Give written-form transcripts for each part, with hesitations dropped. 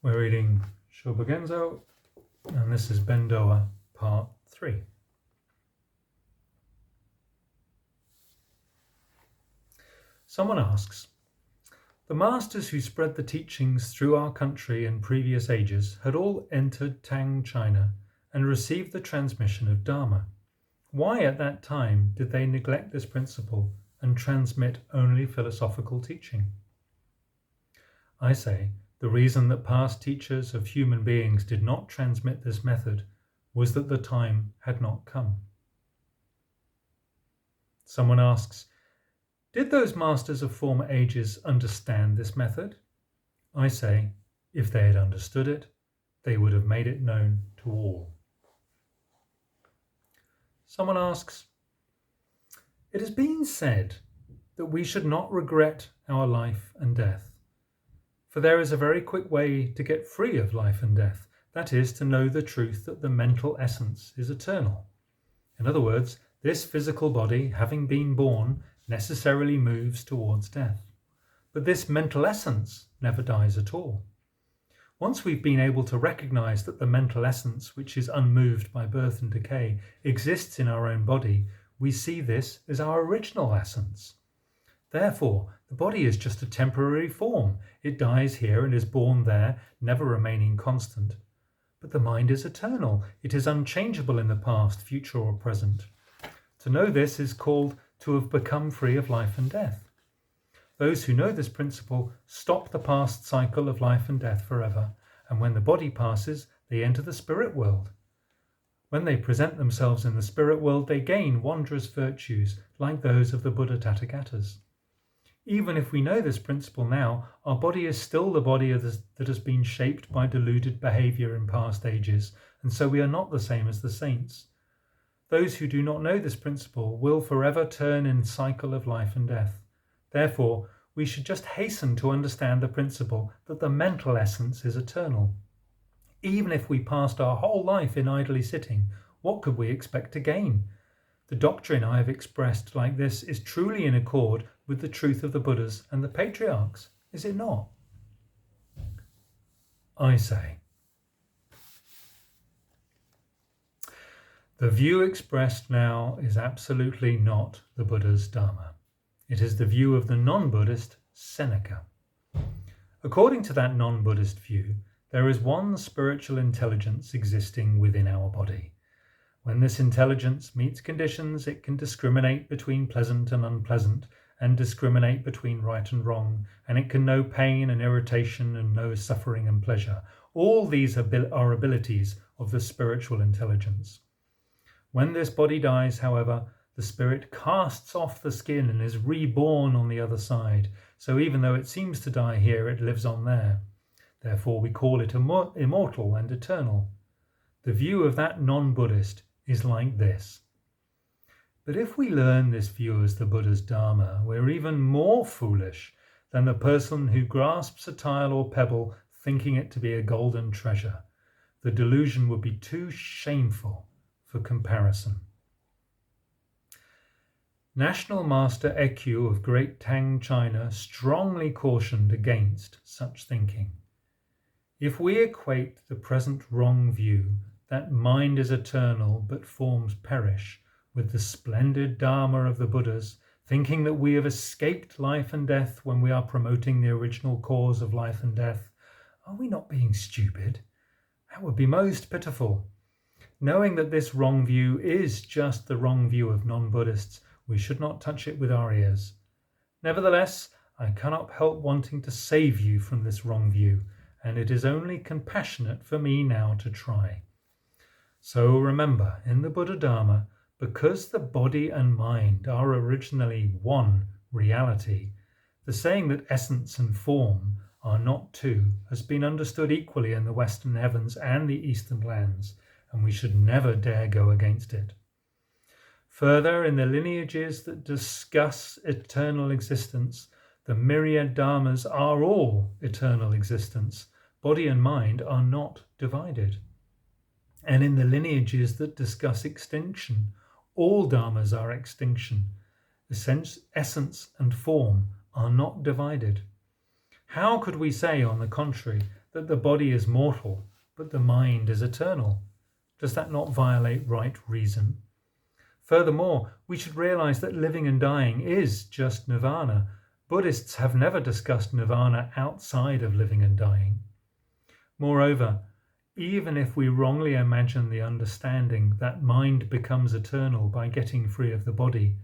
We're reading Shōbōgenzō, and this is Bendowa, part 3. Someone asks, the masters who spread the teachings through our country in previous ages had all entered Tang China and received the transmission of Dharma. Why at that time did they neglect this principle and transmit only philosophical teaching? I say, the reason that past teachers of human beings did not transmit this method was that the time had not come. Someone asks, did those masters of former ages understand this method? I say, if they had understood it, they would have made it known to all. Someone asks, it has been said that we should not regret our life and death. For there is a very quick way to get free of life and death, that is, to know the truth that the mental essence is eternal. In other words, this physical body, having been born, necessarily moves towards death. But this mental essence never dies at all. Once we've been able to recognize that the mental essence, which is unmoved by birth and decay, exists in our own body, we see this as our original essence. Therefore, the body is just a temporary form. It dies here and is born there, never remaining constant. But the mind is eternal. It is unchangeable in the past, future, or present. To know this is called to have become free of life and death. Those who know this principle stop the past cycle of life and death forever, and when the body passes, they enter the spirit world. When they present themselves in the spirit world, they gain wondrous virtues like those of the Buddha Tathagatas. Even if we know this principle now, our body is still the body that has been shaped by deluded behavior in past ages, and so we are not the same as the saints. Those who do not know this principle will forever turn in cycle of life and death. Therefore, we should just hasten to understand the principle that the mental essence is eternal. Even if we passed our whole life in idly sitting, what could we expect to gain? The doctrine I have expressed like this is truly in accord with the truth of the Buddhas and the patriarchs, is it not? I say, the view expressed now is absolutely not the Buddha's Dharma. It is the view of the non-Buddhist Seneca. According to that non-Buddhist view, there is one spiritual intelligence existing within our body. When this intelligence meets conditions, it can discriminate between pleasant and unpleasant, and discriminate between right and wrong, and it can know pain and irritation and know suffering and pleasure. All these are abilities of the spiritual intelligence. When this body dies, however, the spirit casts off the skin and is reborn on the other side. So even though it seems to die here, it lives on there. Therefore we call it immortal and eternal. The view of that non-Buddhist is like this. But if we learn this view as the Buddha's Dharma, we're even more foolish than the person who grasps a tile or pebble thinking it to be a golden treasure. The delusion would be too shameful for comparison. National Master Ekkyu of Great Tang China strongly cautioned against such thinking. If we equate the present wrong view, that mind is eternal but forms perish, with the splendid Dharma of the Buddhas, thinking that we have escaped life and death when we are promoting the original cause of life and death, are we not being stupid? That would be most pitiful. Knowing that this wrong view is just the wrong view of non-Buddhists, we should not touch it with our ears. Nevertheless, I cannot help wanting to save you from this wrong view, and it is only compassionate for me now to try. So remember, in the Buddha Dharma, because the body and mind are originally one reality, the saying that essence and form are not two has been understood equally in the Western heavens and the Eastern lands, and we should never dare go against it. Further, in the lineages that discuss eternal existence, the myriad dharmas are all eternal existence. Body and mind are not divided. And in the lineages that discuss extinction, all dharmas are extinction. Essence and form are not divided. How could we say, on the contrary, that the body is mortal, but the mind is eternal? Does that not violate right reason? Furthermore, we should realize that living and dying is just nirvana. Buddhists have never discussed nirvana outside of living and dying. Moreover, even if we wrongly imagine the understanding that mind becomes eternal by getting free of the body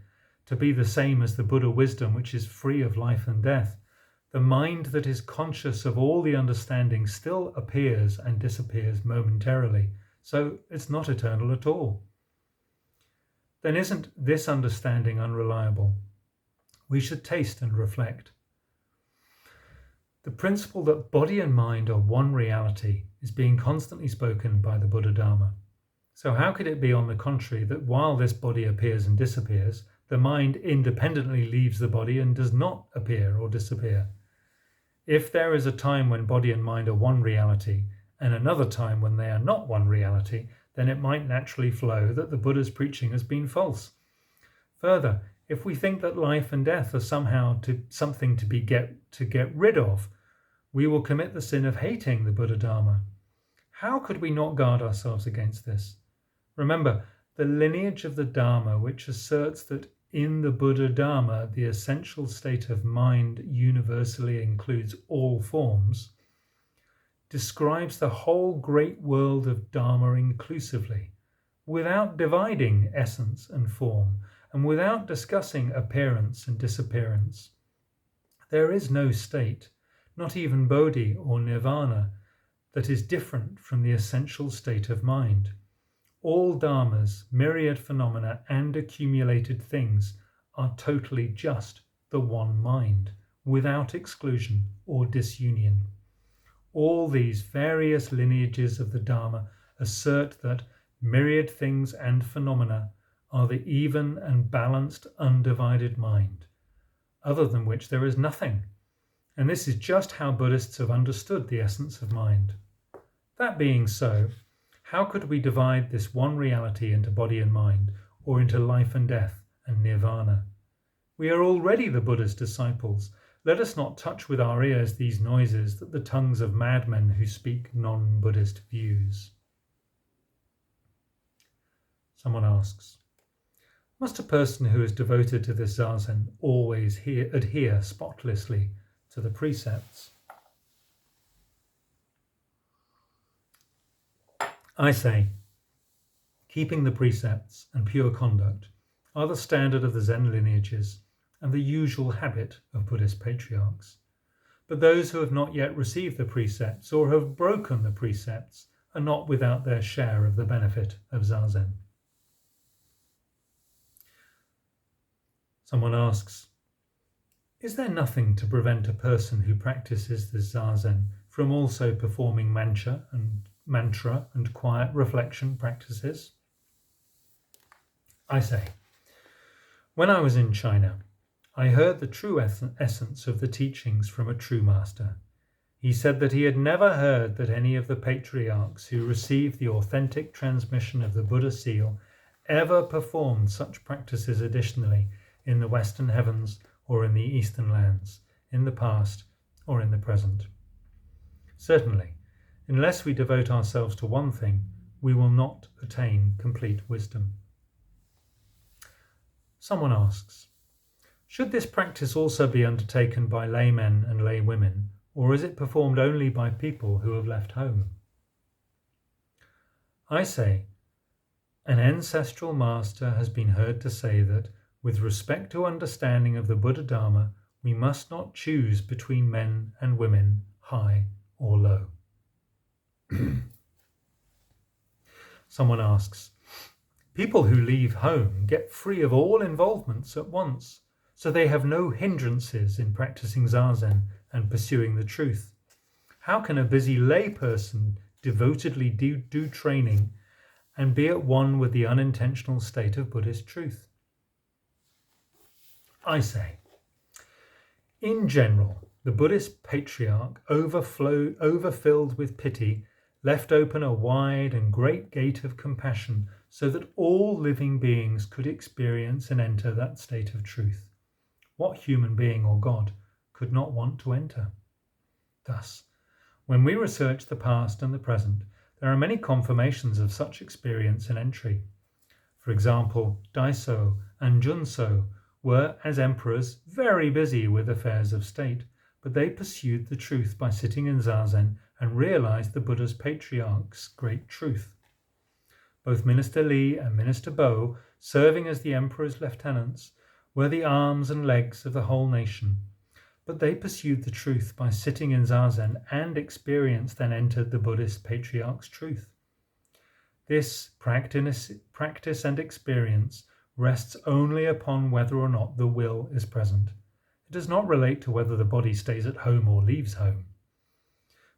to be the same as the Buddha wisdom which is free of life and death, the mind that is conscious of all the understanding still appears and disappears momentarily, so it's not eternal at all. Then isn't this understanding unreliable? We should taste and reflect. The principle that body and mind are one reality is being constantly spoken by the Buddha Dharma. So how could it be on the contrary that while this body appears and disappears, the mind independently leaves the body and does not appear or disappear? If there is a time when body and mind are one reality and another time when they are not one reality, then it might naturally flow that the Buddha's preaching has been false. Further, if we think that life and death are somehow something to get rid of, we will commit the sin of hating the Buddha Dharma. How could we not guard ourselves against this? Remember, the lineage of the Dharma, which asserts that in the Buddha Dharma the essential state of mind universally includes all forms, describes the whole great world of Dharma inclusively, without dividing essence and form, and without discussing appearance and disappearance. There is no state, not even Bodhi or Nirvana, that is different from the essential state of mind. All dharmas, myriad phenomena, and accumulated things are totally just the one mind, without exclusion or disunion. All these various lineages of the Dharma assert that myriad things and phenomena are the even and balanced, undivided mind, other than which there is nothing. And this is just how Buddhists have understood the essence of mind. That being so, how could we divide this one reality into body and mind, or into life and death and nirvana? We are already the Buddha's disciples. Let us not touch with our ears these noises that the tongues of madmen who speak non-Buddhist views. Someone asks, must a person who is devoted to this zazen always adhere spotlessly to the precepts? I say, keeping the precepts and pure conduct are the standard of the Zen lineages and the usual habit of Buddhist patriarchs. But those who have not yet received the precepts or have broken the precepts are not without their share of the benefit of zazen. Someone asks, is there nothing to prevent a person who practices the zazen from also performing mantra and quiet reflection practices? I say, when I was in China, I heard the true essence of the teachings from a true master. He said that he had never heard that any of the patriarchs who received the authentic transmission of the Buddha seal ever performed such practices additionally in the Western heavens or in the Eastern lands, in the past or in the present. Certainly, unless we devote ourselves to one thing, we will not attain complete wisdom. Someone asks, should this practice also be undertaken by laymen and laywomen, or is it performed only by people who have left home? I say, an ancestral master has been heard to say that, with respect to understanding of the Buddha Dharma, we must not choose between men and women, high or low. Someone asks, people who leave home get free of all involvements at once, so they have no hindrances in practicing zazen and pursuing the truth. How can a busy lay person devotedly do training and be at one with the unintentional state of Buddhist truth? I say, in general, the Buddhist patriarch, overfilled with pity, left open a wide and great gate of compassion so that all living beings could experience and enter that state of truth. What human being or God could not want to enter? Thus, When we research the past and the present, there are many confirmations of such experience and entry. For example, Daiso and Junso were, as emperors, very busy with affairs of state, but they pursued the truth by sitting in Zazen and realized the Buddha's patriarch's great truth. Both Minister Li and Minister Bo, serving as the emperor's lieutenants, were the arms and legs of the whole nation, but they pursued the truth by sitting in Zazen, and experience then entered the Buddhist patriarch's truth. This practice and experience rests only upon whether or not the will is present. It does not relate to whether the body stays at home or leaves home.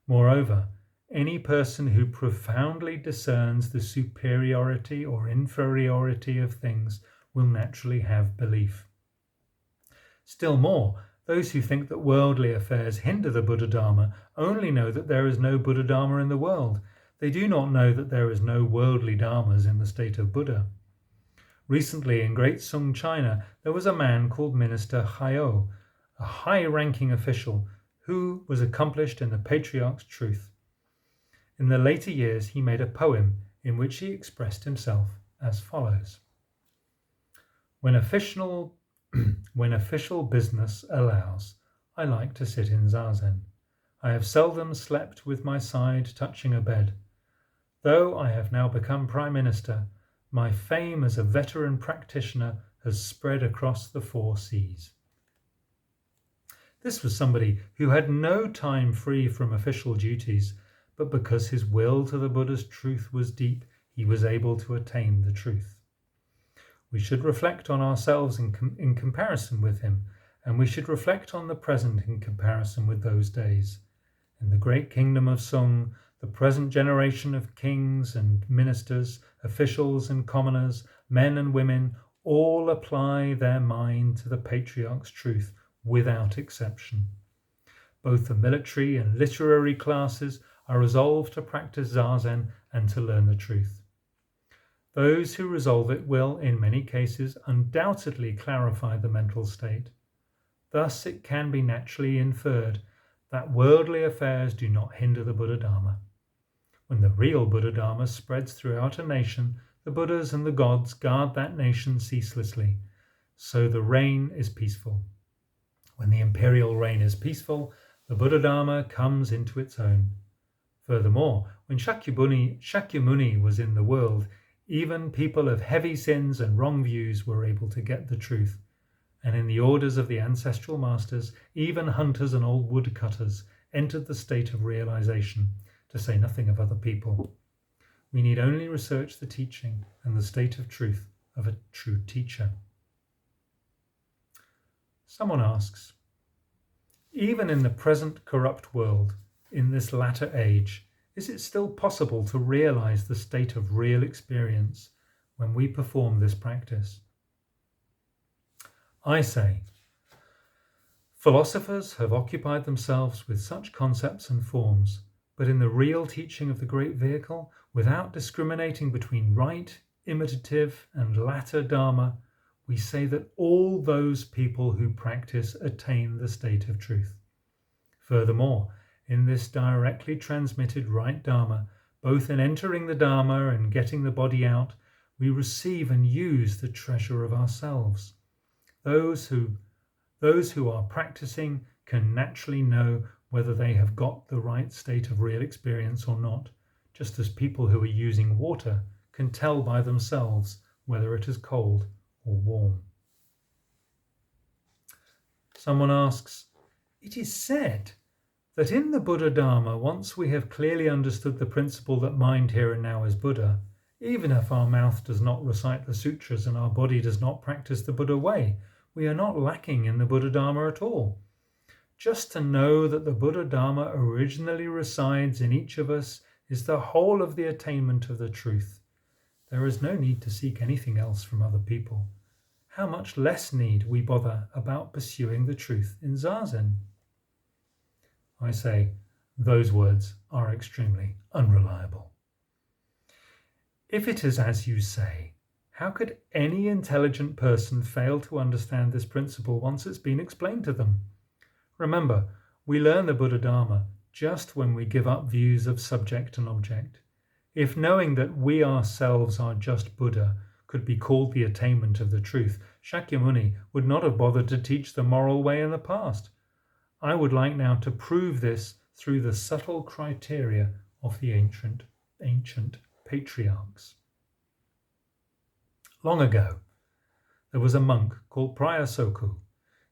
Moreover, any person who profoundly discerns the superiority or inferiority of things will naturally have belief. Still more, those who think that worldly affairs hinder the Buddha Dharma only know that there is no Buddha Dharma in the world. They do not know that there is no worldly dharmas in the state of Buddha. Recently, in Great Sung, China, there was a man called Minister Haiyou, a high-ranking official who was accomplished in the patriarch's truth. In the later years, he made a poem in which he expressed himself as follows. When official business allows, I like to sit in Zazen. I have seldom slept with my side touching a bed. Though I have now become Prime Minister, my fame as a veteran practitioner has spread across the 4 seas. This was somebody who had no time free from official duties, but because his will to the Buddha's truth was deep, he was able to attain the truth. We should reflect on ourselves in comparison with him, and we should reflect on the present in comparison with those days. In the great kingdom of Sung, the present generation of kings and ministers, officials and commoners, men and women, all apply their mind to the patriarch's truth without exception. Both the military and literary classes are resolved to practice Zazen and to learn the truth. Those who resolve it will, in many cases, undoubtedly clarify the mental state. Thus it can be naturally inferred that worldly affairs do not hinder the Buddha Dharma. When the real Buddha Dharma spreads throughout a nation, the Buddhas and the gods guard that nation ceaselessly, so the reign is peaceful. When the imperial reign is peaceful, the Buddha Dharma comes into its own. Furthermore, when Shakyamuni was in the world, even people of heavy sins and wrong views were able to get the truth. And in the orders of the ancestral masters, even hunters and old woodcutters entered the state of realization, to say nothing of other people. We need only research the teaching and the state of truth of a true teacher. Someone asks, even in the present corrupt world, in this latter age, is it still possible to realize the state of real experience when we perform this practice? I say, philosophers have occupied themselves with such concepts and forms, but in the real teaching of the great vehicle, without discriminating between right, imitative, and latter Dharma, we say that all those people who practice attain the state of truth. Furthermore, in this directly transmitted right Dharma, both in entering the Dharma and getting the body out, we receive and use the treasure of ourselves. Those who are practicing can naturally know whether they have got the right state of real experience or not, just as people who are using water can tell by themselves whether it is cold or warm. Someone asks, it is said that in the Buddha Dharma, once we have clearly understood the principle that mind here and now is Buddha, even if our mouth does not recite the sutras and our body does not practice the Buddha way, we are not lacking in the Buddha Dharma at all. Just to know that the Buddha Dharma originally resides in each of us is the whole of the attainment of the truth. There is no need to seek anything else from other people. How much less need we bother about pursuing the truth in Zazen? I say, those words are extremely unreliable. If it is as you say, how could any intelligent person fail to understand this principle once it's been explained to them? Remember, we learn the Buddha Dharma just when we give up views of subject and object. If knowing that we ourselves are just Buddha could be called the attainment of the truth, Shakyamuni would not have bothered to teach the moral way in the past. I would like now to prove this through the subtle criteria of the ancient patriarchs. Long ago, there was a monk called Prior Soku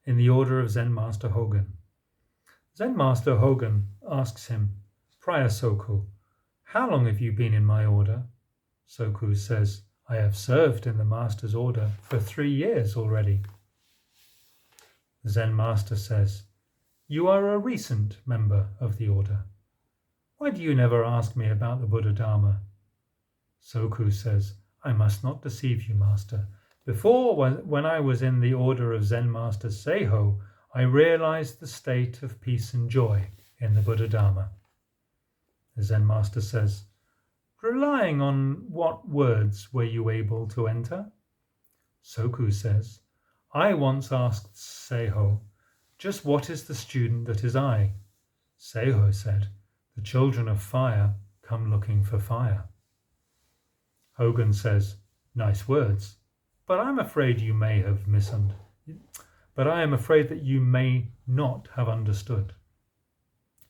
in the order of Zen Master Dōgen. Zen Master Dōgen asks him, Prior Soku, how long have you been in my order? Soku says, I have served in the Master's order for 3 years already. The Zen Master says, you are a recent member of the order. Why do you never ask me about the Buddha Dharma? Soku says, I must not deceive you, Master. Before, when I was in the order of Zen Master Seiho, I realized the state of peace and joy in the Buddha Dharma. The Zen Master says, relying on what words were you able to enter? Soku says, I once asked Seiho, just what is the student that is I? Seiho said, the children of fire come looking for fire. Dōgen says, nice words, but I am afraid that you may not have understood.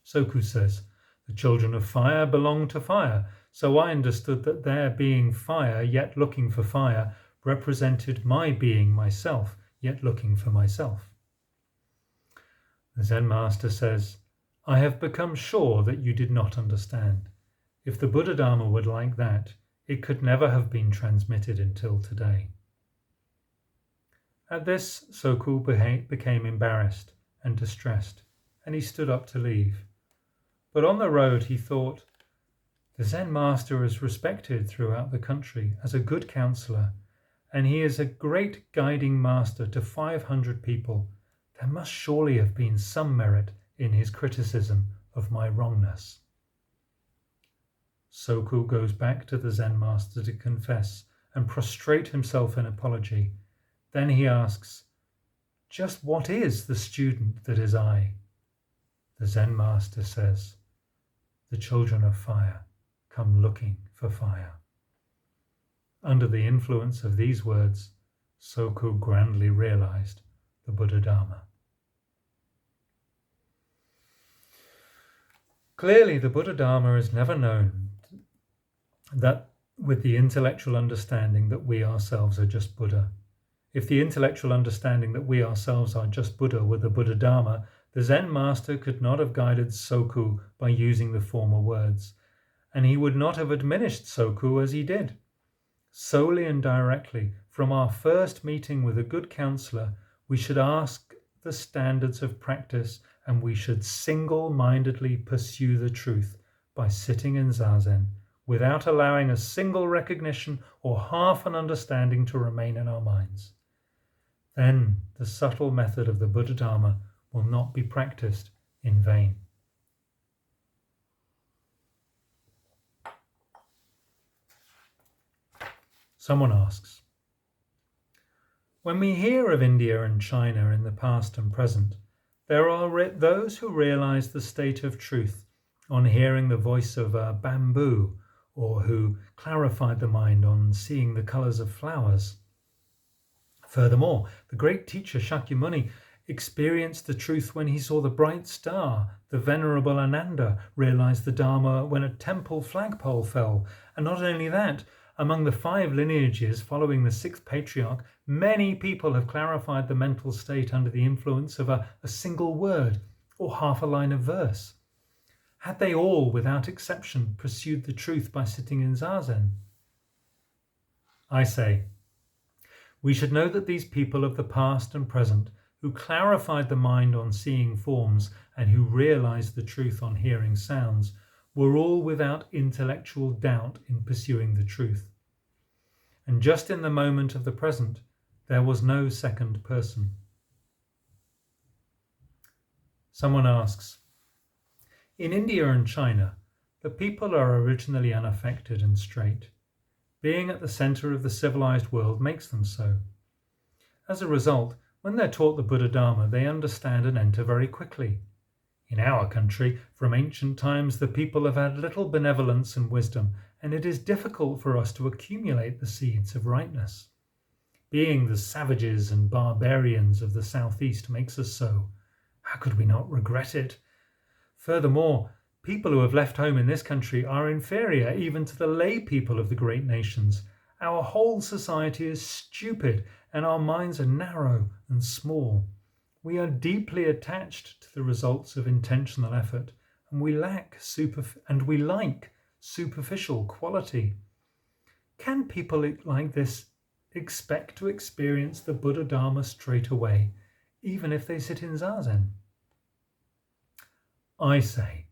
Soku says, the children of fire belong to fire, so I understood that their being fire yet looking for fire represented my being myself yet looking for myself. The Zen Master says, I have become sure that you did not understand. If the Buddha Dharma were like that, it could never have been transmitted until today. At this, Soku became embarrassed and distressed, and he stood up to leave. But on the road he thought, the Zen Master is respected throughout the country as a good counselor, and he is a great guiding master to 500 people. There must surely have been some merit in his criticism of my wrongness. Soku goes back to the Zen Master to confess and prostrate himself in apology. Then he asks, just what is the student that is I? The Zen Master says, the children of fire come looking for fire. Under the influence of these words, Soku grandly realized the Buddha Dharma. Clearly, the Buddha Dharma is never known that with the intellectual understanding that we ourselves are just Buddha. If the intellectual understanding that we ourselves are just Buddha were the Buddha Dharma, the Zen Master could not have guided Soku by using the former words, and he would not have admonished Soku as he did. Solely and directly, from our first meeting with a good counselor, we should ask the standards of practice, and we should single-mindedly pursue the truth by sitting in Zazen, without allowing a single recognition or half an understanding to remain in our minds. Then the subtle method of the Buddha Dharma will not be practiced in vain. Someone asks, when we hear of India and China in the past and present, there are those who realize the state of truth on hearing the voice of a bamboo, or who clarified the mind on seeing the colors of flowers. Furthermore, the great teacher Shakyamuni experienced the truth when he saw the bright star. The venerable Ananda realized the Dharma when a temple flagpole fell. And not only that, among the 5 lineages following the 6th patriarch, many people have clarified the mental state under the influence of a single word or half a line of verse. Had they all, without exception, pursued the truth by sitting in Zazen? I say, we should know that these people of the past and present, who clarified the mind on seeing forms and who realized the truth on hearing sounds, were all without intellectual doubt in pursuing the truth. And just in the moment of the present, there was no second person. Someone asks, in India and China, the people are originally unaffected and straight. Being at the center of the civilized world makes them so. As a result, when they're taught the Buddha Dharma, they understand and enter very quickly. In our country, from ancient times, the people have had little benevolence and wisdom, and it is difficult for us to accumulate the seeds of rightness. Being the savages and barbarians of the southeast makes us so. How could we not regret it? Furthermore, people who have left home in this country are inferior even to the lay people of the great nations. Our whole society is stupid, and our minds are narrow and small. We are deeply attached to the results of intentional effort, and we like superficial quality. Can people like this expect to experience the Buddha Dharma straight away, even if they sit in Zazen? I say,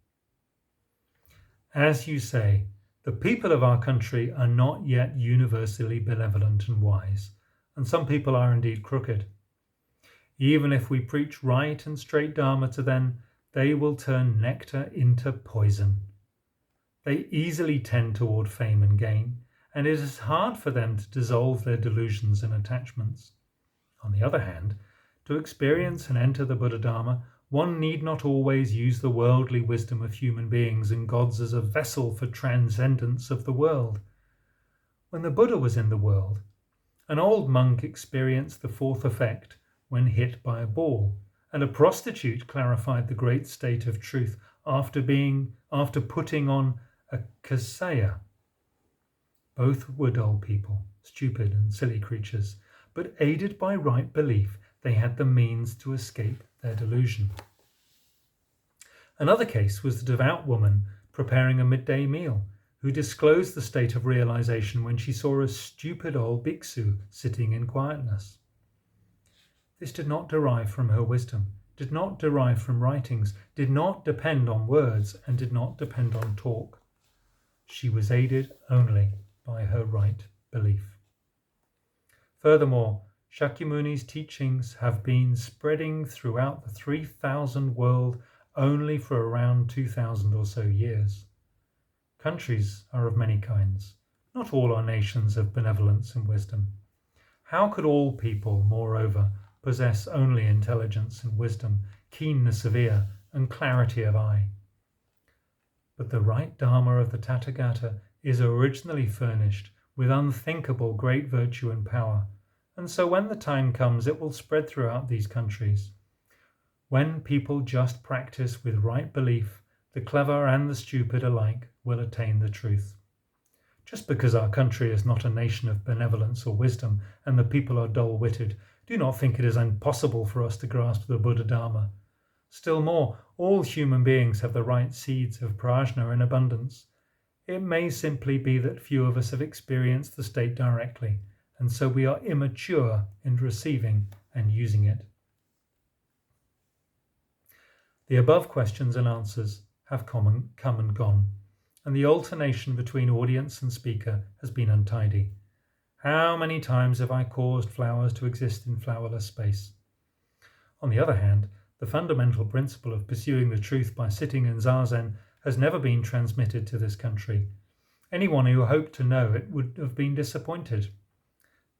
as you say, the people of our country are not yet universally benevolent and wise, and some people are indeed crooked. Even if we preach right and straight Dharma to them, they will turn nectar into poison. They easily tend toward fame and gain, and it is hard for them to dissolve their delusions and attachments. On the other hand, to experience and enter the Buddha Dharma, one need not always use the worldly wisdom of human beings and gods as a vessel for transcendence of the world. When the Buddha was in the world, an old monk experienced the fourth effect when hit by a ball, and a prostitute clarified the great state of truth after putting on a kasaya. Both were dull people, stupid and silly creatures, but aided by right belief, they had the means to escape their delusion. Another case was the devout woman preparing a midday meal, who disclosed the state of realization when she saw a stupid old bhiksu sitting in quietness. This did not derive from her wisdom, did not derive from writings, did not depend on words, and did not depend on talk. She was aided only by her right belief. Furthermore, Shakyamuni's teachings have been spreading throughout the 3,000 world only for around 2,000 or so years. Countries are of many kinds. Not all are nations of benevolence and wisdom. How could all people, moreover, possess only intelligence and wisdom, keenness of ear, and clarity of eye? But the right Dharma of the Tathagata is originally furnished with unthinkable great virtue and power, and so when the time comes it will spread throughout these countries. When people just practice with right belief, the clever and the stupid alike will attain the truth. Just because our country is not a nation of benevolence or wisdom, and the people are dull-witted, do not think it is impossible for us to grasp the Buddha Dharma. Still more, all human beings have the right seeds of prajna in abundance. It may simply be that few of us have experienced the state directly, and so we are immature in receiving and using it. The above questions and answers have come and gone, and the alternation between audience and speaker has been untidy. How many times have I caused flowers to exist in flowerless space? On the other hand, the fundamental principle of pursuing the truth by sitting in Zazen has never been transmitted to this country. Anyone who hoped to know it would have been disappointed.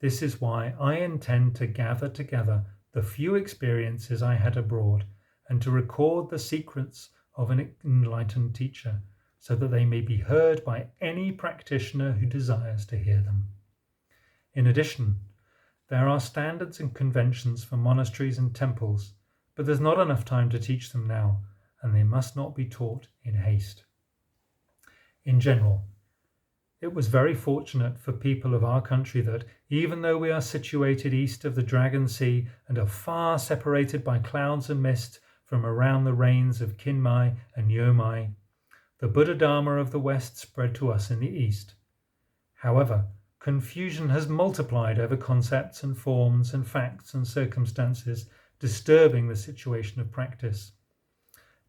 This is why I intend to gather together the few experiences I had abroad and to record the secrets of an enlightened teacher so that they may be heard by any practitioner who desires to hear them. In addition, there are standards and conventions for monasteries and temples, but there's not enough time to teach them now, and they must not be taught in haste. In general, it was very fortunate for people of our country that, even though we are situated east of the Dragon Sea and are far separated by clouds and mist from around the reigns of Kinmai and Yomai, the Buddha Dharma of the West spread to us in the east. However, confusion has multiplied over concepts and forms and facts and circumstances, disturbing the situation of practice.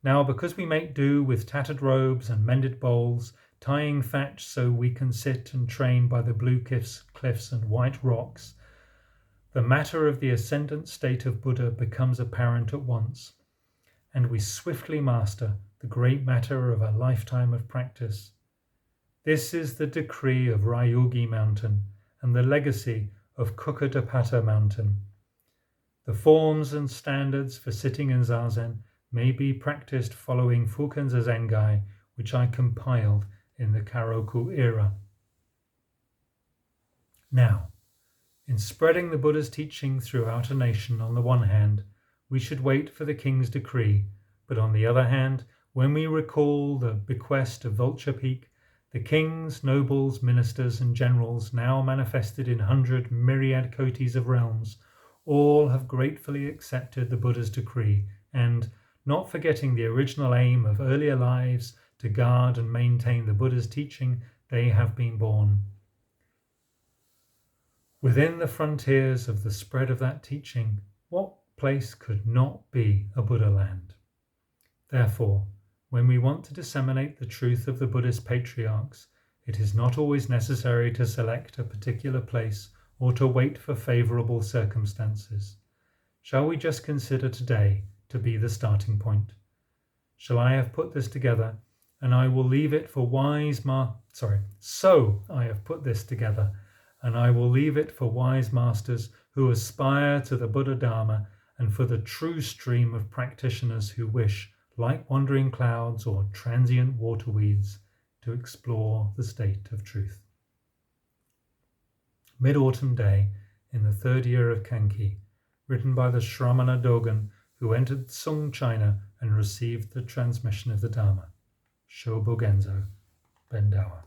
Now, because we make do with tattered robes and mended bowls, tying thatch so we can sit and train by the blue cliffs and white rocks, the matter of the ascendant state of Buddha becomes apparent at once, and we swiftly master the great matter of a lifetime of practice. This is the decree of Ryugi Mountain and the legacy of Kukadapata Mountain. The forms and standards for sitting in Zazen, may be practiced following Fuken's Zengai, which I compiled in the Karoku era. Now, in spreading the Buddha's teaching throughout a nation, on the one hand, we should wait for the king's decree, but on the other hand, when we recall the bequest of Vulture Peak, the kings, nobles, ministers, and generals now manifested in 100 myriad kotis of realms, all have gratefully accepted the Buddha's decree and, not forgetting the original aim of earlier lives to guard and maintain the Buddha's teaching, they have been born. Within the frontiers of the spread of that teaching, what place could not be a Buddha land? Therefore, when we want to disseminate the truth of the Buddhist patriarchs, it is not always necessary to select a particular place or to wait for favorable circumstances. Shall we just consider today to be the starting point? Shall I have put this together, and I will leave it for So I have put this together, and I will leave it for wise masters who aspire to the Buddha Dharma, and for the true stream of practitioners who wish, like wandering clouds or transient waterweeds, to explore the state of truth. Mid-Autumn Day, in the 3rd year of Kanki, written by the Shramana Dōgen, who entered Sung China and received the transmission of the Dharma. Shōbōgenzō, Bendowa.